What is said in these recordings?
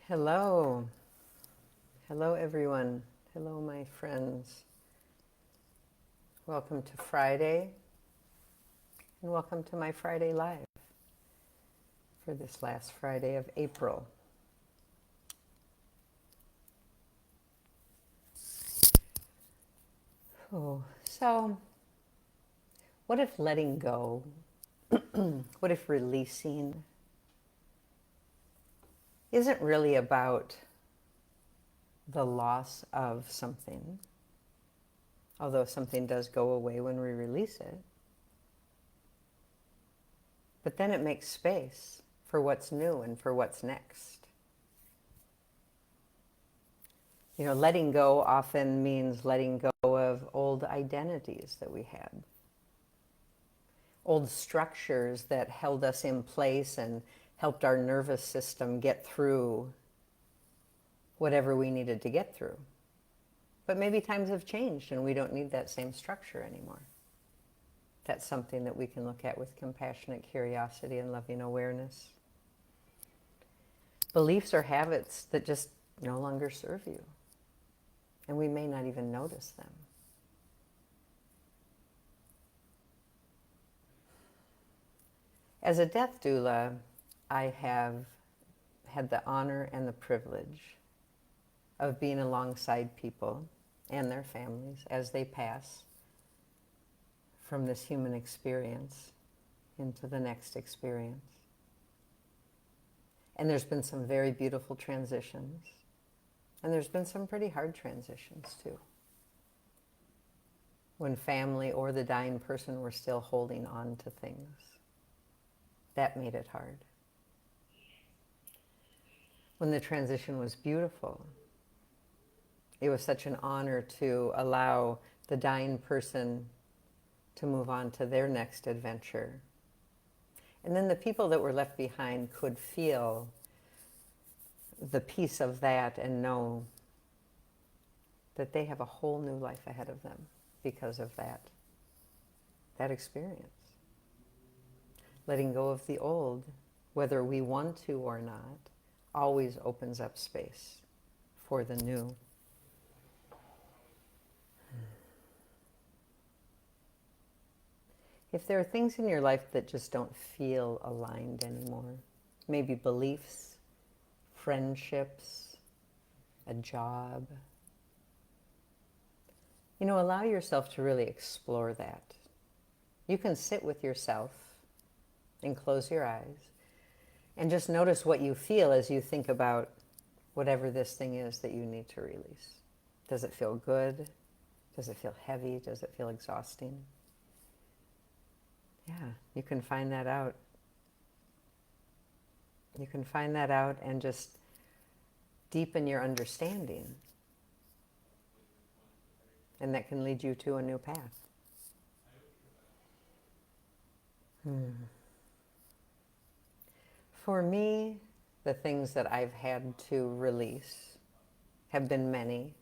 Hello. Hello, everyone. Hello, my friends. Welcome to Friday, and welcome to my Friday Live for this last Friday of April. So, what if letting go, what if releasing isn't really about the loss of something, although something does go away when we release it, but then it makes space for what's new and for what's next. You know, letting go often means letting go of old identities that we had, old structures that held us in place and helped our nervous system get through whatever we needed to get through. But maybe times have changed and we don't need that same structure anymore. That's something that we can look at with compassionate curiosity and loving awareness. Beliefs or habits that just no longer serve you, and we may not even notice them. As a death doula, I have had the honor and the privilege of being alongside people and their families as they pass from this human experience into the next experience. And there's been some very beautiful transitions, and there's been some pretty hard transitions too, when family or the dying person were still holding on to things. That made it hard. When the transition was beautiful, it was such an honor to allow the dying person to move on to their next adventure. And then the people that were left behind could feel the peace of that and know that they have a whole new life ahead of them because of that experience. Letting go of the old, whether we want to or not, always opens up space for the new. If there are things in your life that just don't feel aligned anymore, maybe beliefs, friendships, a job, allow yourself to really explore that. You can sit with yourself and close your eyes and just notice what you feel as you think about whatever this thing is that you need to release. Does it feel good? Does it feel heavy? Does it feel exhausting? Yeah, you can find that out. You can find that out and just deepen your understanding. And that can lead you to a new path. For me, the things that I've had to release have been many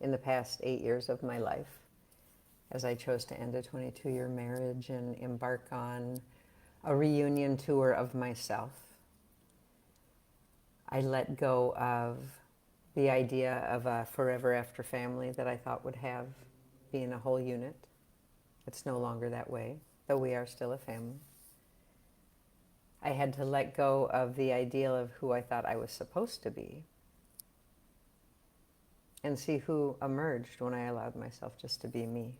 in the past 8 years of my life, as I chose to end a 22-year marriage and embark on a reunion tour of myself. I let go of the idea of a forever after family that I thought would have being a whole unit. It's no longer that way, though we are still a family. I had to let go of the ideal of who I thought I was supposed to be and see who emerged when I allowed myself just to be me.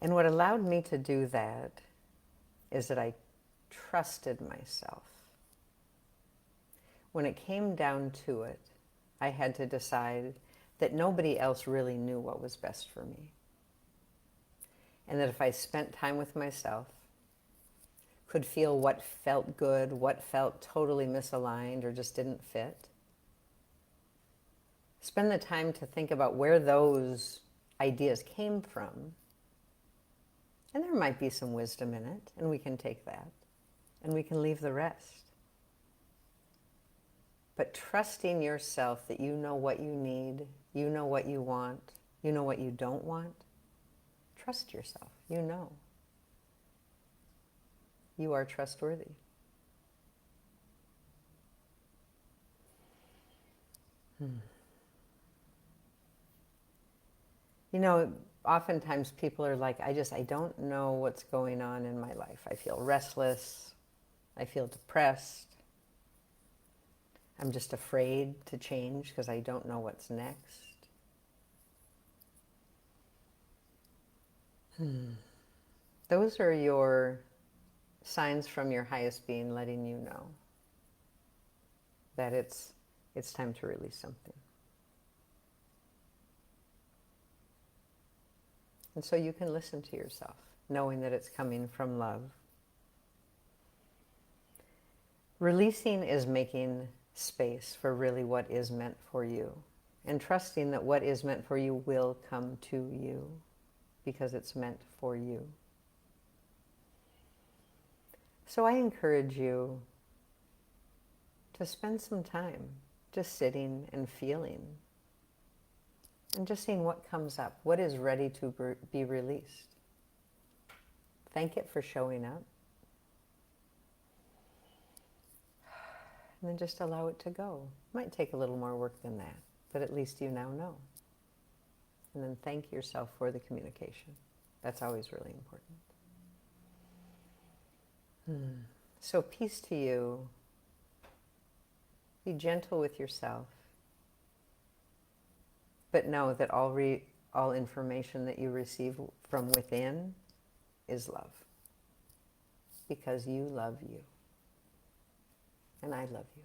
And what allowed me to do that is that I trusted myself. When it came down to it, I had to decide that nobody else really knew what was best for me. And that if I spent time with myself, could feel what felt good, what felt totally misaligned or just didn't fit, spend the time to think about where those ideas came from. And there might be some wisdom in it, and we can take that, and we can leave the rest. But trusting yourself that you know what you need, you know what you want, you know what you don't want, trust yourself, you know. You are trustworthy. You know, oftentimes people are like, I don't know what's going on in my life. I feel restless. I feel depressed. I'm just afraid to change because I don't know what's next. Those are your signs from your highest being letting you know that it's time to release something. And so you can listen to yourself, knowing that it's coming from love. Releasing is making space for really what is meant for you, and trusting that what is meant for you will come to you because it's meant for you. So I encourage you to spend some time just sitting and feeling and just seeing what comes up, what is ready to be released. Thank it for showing up. And then just allow it to go. Might take a little more work than that, but at least you now know. And then thank yourself for the communication. That's always really important. So peace to you. Be gentle with yourself. But know that all information that you receive from within is love. Because you love you. And I love you.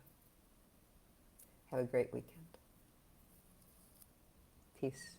Have a great weekend. Peace.